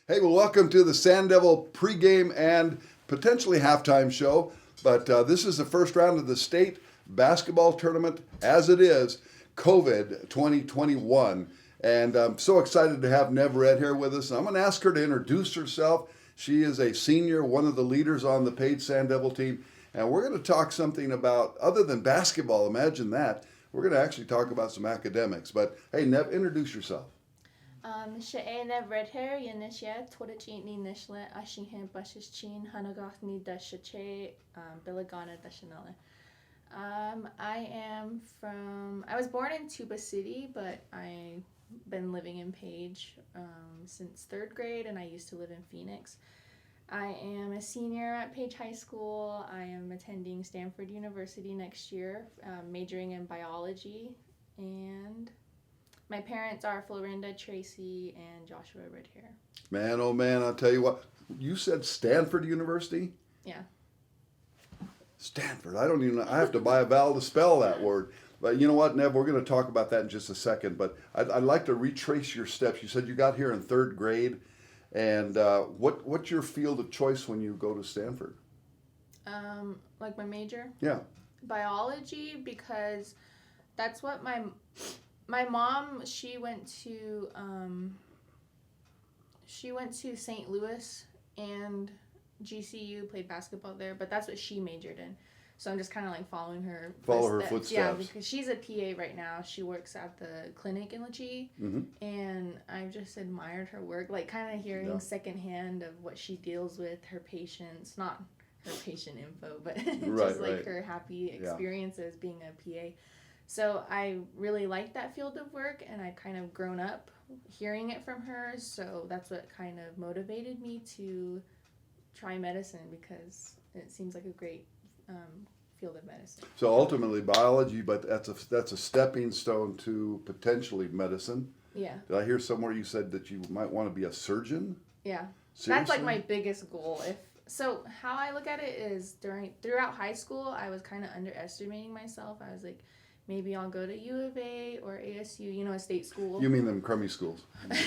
Hey, well, welcome to the Sand Devil pregame and potentially halftime show. But this is the first round of the state basketball tournament as it is COVID 2021. And I'm so excited to have Neve Redhair with us. I'm going to ask her to introduce herself. She is a senior, one of the leaders on the paid Sand Devil team. And we're going to talk something about, other than basketball, imagine that. We're going to actually talk about some academics. But hey, Neve, introduce yourself. Neve Redhair, Yanishia, Twitchin Nishla, Ashinghan Bashichin, Hanagachni Dashache, Bilagana Dashanala. I was born in Tuba City, but I've been living in Page since third grade, and I used to live in Phoenix. I am a senior at Page High School. I am attending Stanford University next year, majoring in biology, and my parents are Florinda, Tracy, and Joshua Redhair. Man, oh man, I'll tell you what. You said Stanford University? Yeah. Stanford. I don't even know. I have to buy a vowel to spell that word. But you know what, Neve? We're going to talk about that in just a second. But I'd like to retrace your steps. You said you got here in third grade. And what's your field of choice when you go to Stanford? Like my major? Yeah. Biology, because that's what my mom, she went to St. Louis and GCU, played basketball there, but that's what she majored in. So I'm just kind of like following her footsteps. Yeah, because she's a PA right now. She works at the clinic in Lachie, and I've just admired her work, like kind of hearing secondhand of what she deals with, her patients, not her patient info, but just her happy experiences being a PA. So I really like that field of work, and I've kind of grown up hearing it from her, so that's what kind of motivated me to try medicine, because it seems like a great field of medicine. So ultimately biology, but that's a stepping stone to potentially medicine. Yeah. Did I hear somewhere you said that you might want to be a surgeon? Yeah. Seriously? That's like my biggest goal. So how I look at it is throughout high school, I was kind of underestimating myself. I was like, maybe I'll go to U of A or ASU, a state school. You mean them crummy schools? not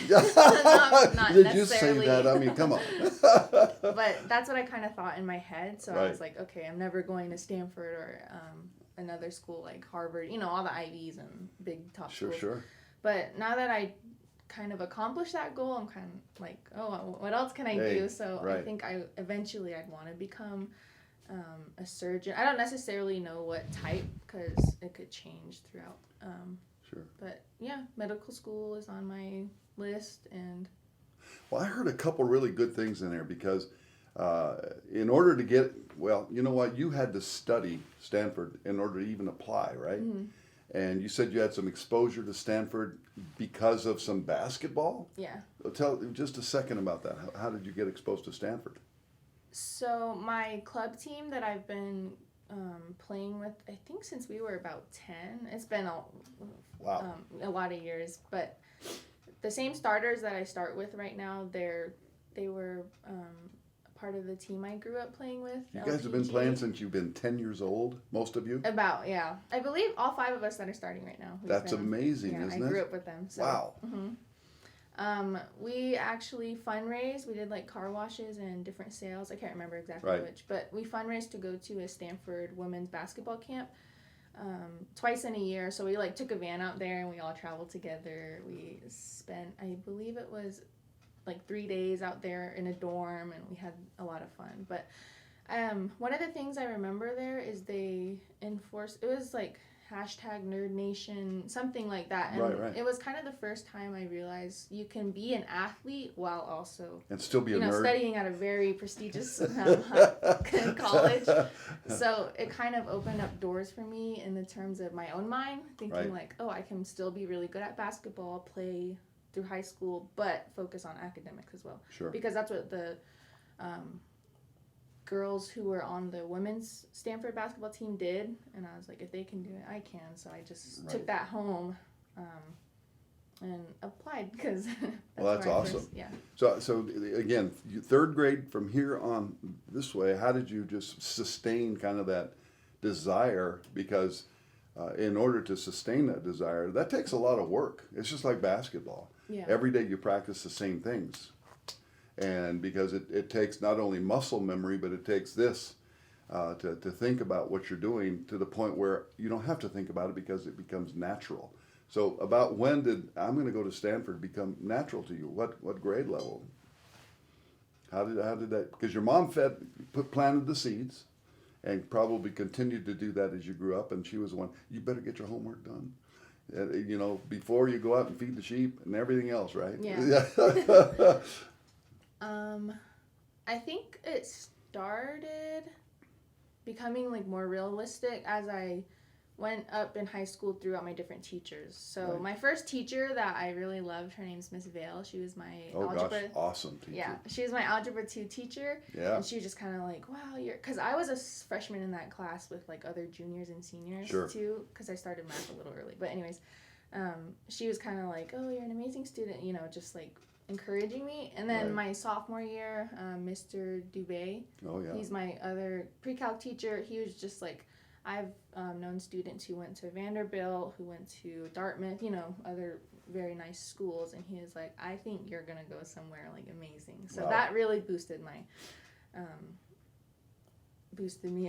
Did necessarily. you say that? I mean, come on. But that's what I kind of thought in my head. So I was like, okay, I'm never going to Stanford or another school like Harvard, all the Ivies and big top schools. Sure. But now that I kind of accomplished that goal, I'm kind of like, oh, what else can I do? So I think eventually I'd want to become a surgeon. I don't necessarily know what type, because it could change throughout. Sure. But yeah, medical school is on my list. And well, I heard a couple really good things in there, because in order to get, well, you know what, you had to study Stanford in order to even apply, right? Mm-hmm. And you said you had some exposure to Stanford because of some basketball? Yeah. Tell just a second about that. How did you get exposed to Stanford? So my club team that I've been playing with, I think since we were about 10. It's been a lot of years. But the same starters that I start with right now, they were part of the team I grew up playing with. You guys have been playing since you've been 10 years old, most of you? About, yeah. I believe all 5 of us that are starting right now. That's amazing, isn't it? I grew up with them. So. Wow. Mm-hmm. We actually fundraised. We did like car washes and different sales. I can't remember exactly which, but we fundraised to go to a Stanford women's basketball camp twice in a year. So we took a van out there and we all traveled together. We spent, I believe it was 3 days out there in a dorm, and we had a lot of fun. But one of the things I remember there is they enforced, it was #NerdNation, something like that. And it was kind of the first time I realized you can be an athlete while also and still be a nerd. Studying at a very prestigious college. So it kind of opened up doors for me in the terms of my own mind, thinking I can still be really good at basketball, play through high school, but focus on academics as well. Sure. Because that's what the girls who were on the women's Stanford basketball team did, and I was like, if they can do it, I can. So I just took that home and applied, because that's awesome. So again, third grade, from here on this way, how did you just sustain kind of that desire? Because in order to sustain that desire, that takes a lot of work. It's just like basketball. Yeah. Every day you practice the same things. And because it takes not only muscle memory, but it takes this to think about what you're doing to the point where you don't have to think about it because it becomes natural. So about when did I'm going to go to Stanford become natural to you? What grade level? How did that? Because your mom planted the seeds, and probably continued to do that as you grew up. And she was the one. You better get your homework done. Before you go out and feed the sheep and everything else, right? Yeah. I think it started becoming like more realistic as I went up in high school throughout my different teachers. So Right. my first teacher that I really loved, her name's Miss Vale. She was my algebra. Gosh, awesome teacher. Yeah, she was my algebra 2 teacher. Yeah. And she was just kind of like, wow, because I was a freshman in that class with like other juniors and seniors Sure. too, because I started math a little early. But anyways, she was kind of like, oh, you're an amazing student, just like encouraging me. And then Right. my sophomore year, Mr. Dubé, Oh yeah. he's my other pre-calc teacher. He was just like, I've known students who went to Vanderbilt, who went to Dartmouth, other very nice schools, and he was like, I think you're gonna go somewhere like amazing. So Wow. that really boosted me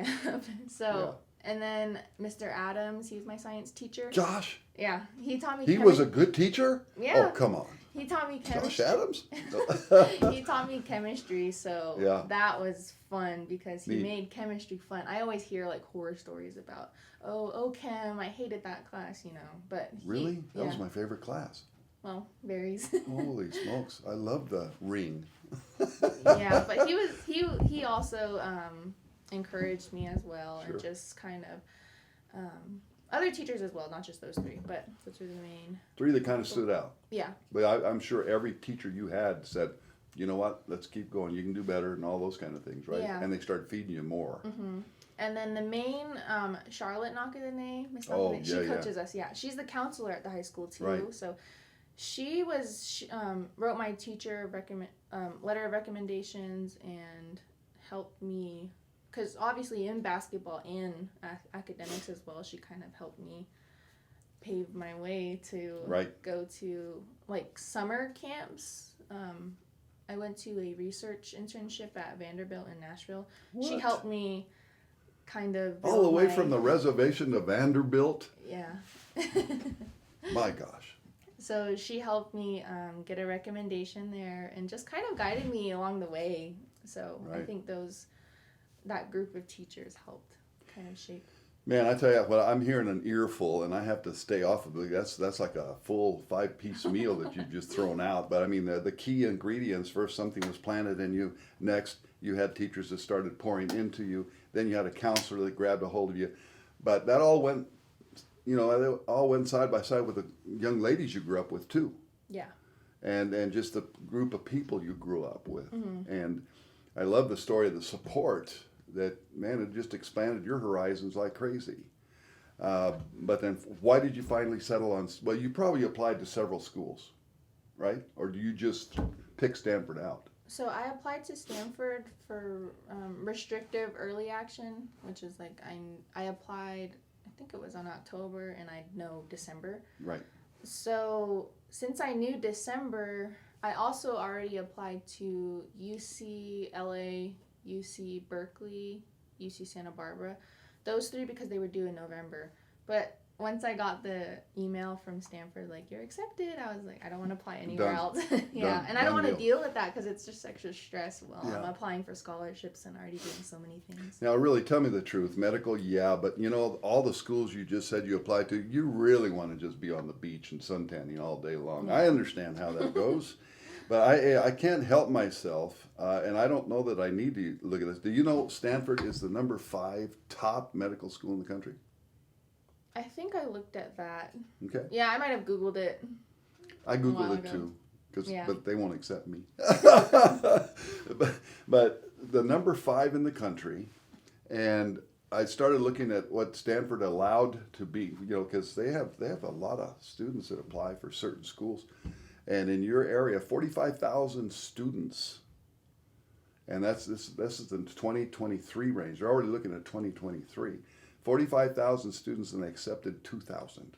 up. So and then Mr. Adams, he was my science teacher. Josh. Yeah, he taught me. He was a good teacher. Yeah. Oh come on. He taught me Josh chemistry. Adams. He taught me chemistry, so Yeah. that was fun because he Neat. made chemistry fun. I always hear like horror stories about, chem, I hated that class, but Really? That was yeah. my favorite class. Well, berries. Holy smokes! I love the ring. Yeah, but he also encouraged me as well, Sure. and just kind of other teachers as well, not just those three, but those were the main. Three that kind of stood out. Yeah. But I'm sure every teacher you had said, you know what, let's keep going. You can do better and all those kind of things, right? Yeah. And they started feeding you more. Mm-hmm. And then the main, Charlotte Nakadene, Miss Oh, Nakadene, she yeah, coaches us. Yeah, she's the counselor at the high school too. Right. So she wrote my teacher letter of recommendations and helped me, because obviously in basketball and academics as well, she kind of helped me pave my way to Right. go to like summer camps. I went to a research internship at Vanderbilt in Nashville. She What? helped me kind of All the build way my- from the reservation to Vanderbilt. Yeah. My gosh. So she helped me get a recommendation there and just kind of guided me along the way. So I Right. think that group of teachers helped kind of shape. Man, I tell you what, I'm hearing an earful, and I have to stay off of it. That's like a full 5-piece meal that you've just thrown out. But I mean, the key ingredients: first, something was planted in you. Next, you had teachers that started pouring into you. Then you had a counselor that grabbed a hold of you. But that all went, it all went side by side with the young ladies you grew up with too, Yeah. and just the group of people you grew up with. Mm-hmm. And I love the story of the support. That, man, it just expanded your horizons like crazy. But then why did you finally settle on, well, you probably applied to several schools, right? Or do you just pick Stanford out? So I applied to Stanford for restrictive early action, which is like I applied, I think it was on October, and I know December. Right. So since I knew December, I also already applied to UCLA, UC Berkeley, UC Santa Barbara. Those three because they were due in November. But once I got the email from Stanford, like, you're accepted, I was like, I don't want to apply anywhere Done. else. Yeah, Done. and I don't Done want to deal. deal with that because it's just extra stress while I'm Yeah. applying for scholarships and already doing so many things. Now, really, tell me the truth. Medical, yeah, but all the schools you just said you applied to, you really want to just be on the beach and suntanning all day long. Yeah. I understand how that goes. But I can't help myself, and I don't know that I need to look at this. Do you know Stanford is the number 5 top medical school in the country? I think I looked at that. Okay. Yeah, I might have Googled it. I while Googled it ago. too, Yeah. but they won't accept me. but the number 5 in the country, and I started looking at what Stanford allowed to be, because they have a lot of students that apply for certain schools. And in your area, 45,000 students, and this is the 2023 range. They're already looking at 2023. 45,000 students, and they accepted 2,000.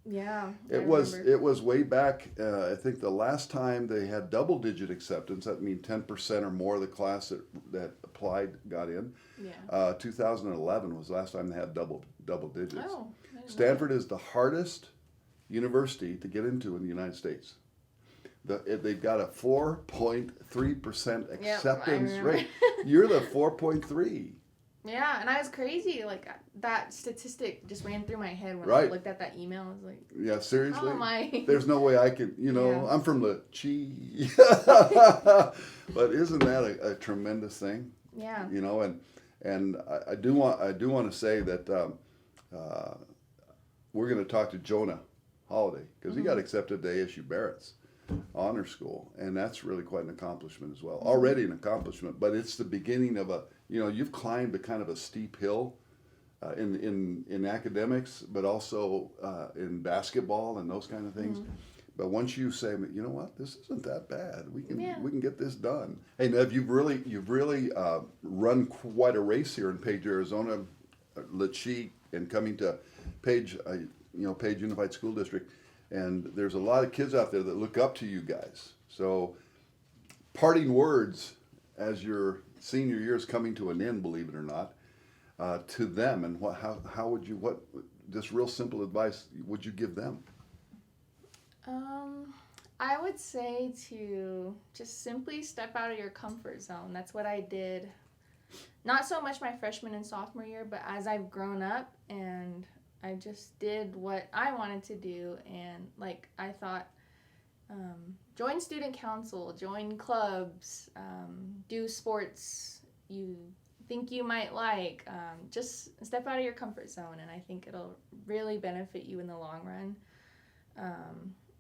Yeah, It was way back. I think the last time they had double digit acceptance, that means 10% or more of the class that applied got in. Yeah. 2011 was the last time they had double digits. Oh. Stanford is the hardest university to get into in the United States. They've got a 4.3% acceptance rate. You're the 4.3. Yeah, and I was crazy. Like, that statistic just ran through my head when Right. I looked at that email. I was like, Yeah, seriously? how am I? There's no way I can, Yeah. I'm from the Chi. But isn't that a tremendous thing? Yeah. And I do want to say that we're going to talk to Jonah Holiday, because he got accepted to ASU Barrett's honor school, and that's really quite an accomplishment as well. Already an accomplishment, but it's the beginning of you've climbed a kind of a steep hill in academics, but also in basketball and those kind of things. But once you say, you know what, this isn't that bad. We can get this done. Hey, Neve, you've really run quite a race here in Page, Arizona, Lachey, and coming to Page, Page Unified School District. And there's a lot of kids out there that look up to you guys. So, parting words as your senior year is coming to an end, believe it or not, to them, and how would you, just real simple advice would you give them? I would say to just simply step out of your comfort zone. That's what I did. Not so much my freshman and sophomore year, but as I've grown up, and I just did what I wanted to do. And like, I thought, join student council, join clubs, do sports you think you might like. Just step out of your comfort zone, and I think it'll really benefit you in the long run.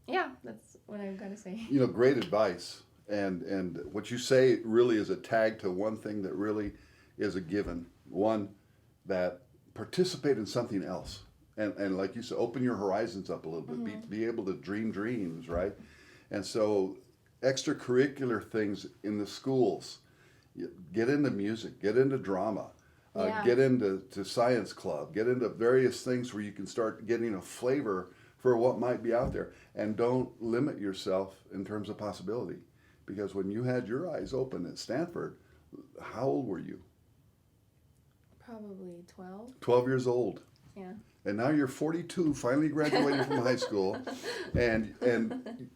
Yeah, that's what I've got to say. Great advice. And what you say really is a tag to one thing that really is a given. One, that participate in something else. And like you said, open your horizons up a little bit. Be able to dream dreams, right? And so extracurricular things in the schools. Get into music. Get into drama. Get into science club. Get into various things where you can start getting a flavor for what might be out there. And don't limit yourself in terms of possibility. Because when you had your eyes open at Stanford, how old were you? Probably 12. 12 years old. Yeah. And now you're 42, finally graduating from high school, and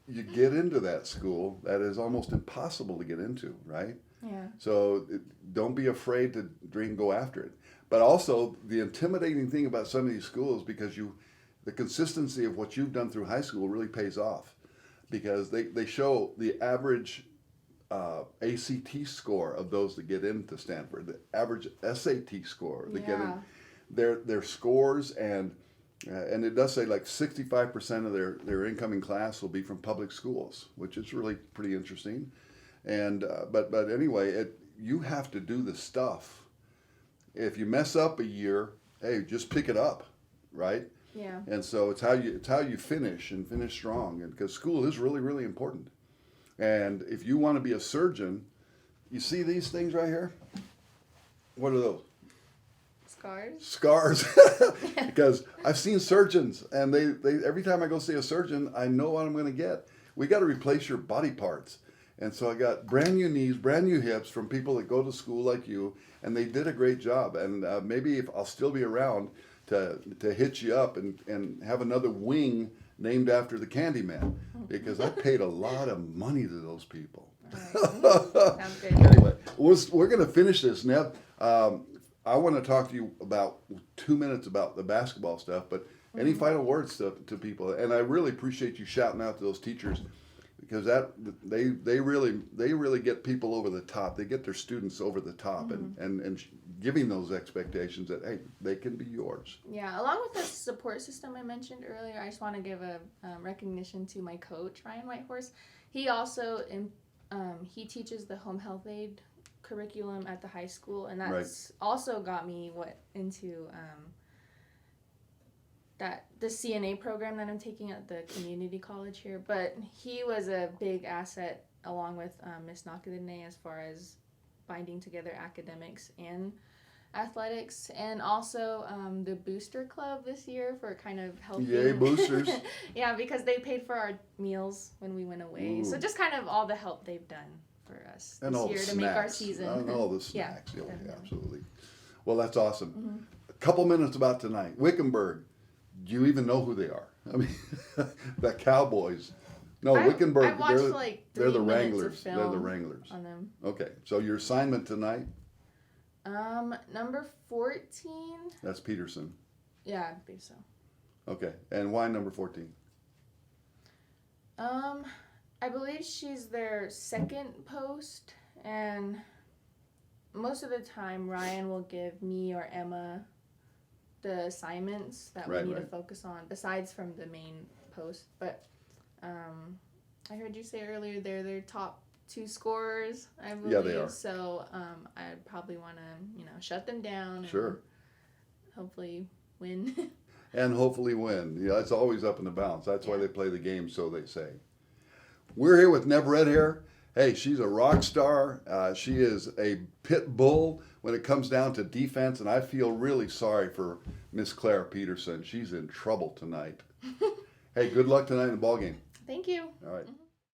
you get into that school that is almost impossible to get into, right? Yeah. So don't be afraid to dream, go after it. But also the intimidating thing about some of these schools, because the consistency of what you've done through high school really pays off, because they show the average ACT score of those that get into Stanford, the average SAT score that get in. Their scores, and it does say like 65% of their incoming class will be from public schools, which is really pretty interesting. And but anyway, you have to do the stuff. If you mess up a year, hey, just pick it up, right? Yeah. And so it's how you finish, and finish strong, and because school is really, really important. And if you want to be a surgeon, you see these things right here? What are those? Scars. Because I've seen surgeons, and they every time I go see a surgeon, I know what I'm going to get. We got to replace your body parts. And so I got brand new knees, brand new hips from people that go to school like you, and they did a great job. And maybe if I'll still be around to hit you up and have another wing named after the Candyman, because I paid a lot of money to those people. Sounds good. Anyway, we're going to finish this, Neve. I want to talk to you about 2 minutes about the basketball stuff, but any final words to people? And I really appreciate you shouting out to those teachers, because they really get people over the top. They get their students over the top, and giving those expectations that, hey, they can be yours. Yeah, along with the support system I mentioned earlier, I just want to give a recognition to my coach, Ryan Whitehorse. He also he teaches the home health aid curriculum at the high school, and that's also got me into the CNA program that I'm taking at the community college here. But he was a big asset, along with Miss Nakadene, as far as binding together academics and athletics, and also the booster club this year for kind of helping. Yay, boosters. Yeah, because they paid for our meals when we went away. Ooh. So just kind of all the help they've done for us And this all year the to snacks. make our season. And all the snacks. Yeah, Yeah, absolutely. Well, that's awesome. Mm-hmm. A couple minutes about tonight. Wickenburg. Do you even know who they are? I mean, the Cowboys. No, Wickenburg. I've watched like 3 they're the minutes Wranglers. of film They're the Wranglers. on them. Okay, so your assignment tonight? Number 14. That's Peterson. Yeah, I think so. Okay, and why number 14? I believe she's their second post, and most of the time Ryan will give me or Emma the assignments that we need to focus on, besides from the main post. But I heard you say earlier they're their top 2 scorers, I believe. Yeah, they are. So I'd probably want to, shut them down. Sure. And hopefully win. And hopefully win. Yeah, it's always up in the balance. That's why they play the game, so they say. We're here with Neve Redhair. Hey, she's a rock star. She is a pit bull when it comes down to defense, and I feel really sorry for Miss Claire Peterson. She's in trouble tonight. Hey, good luck tonight in the ball game. Thank you. All right.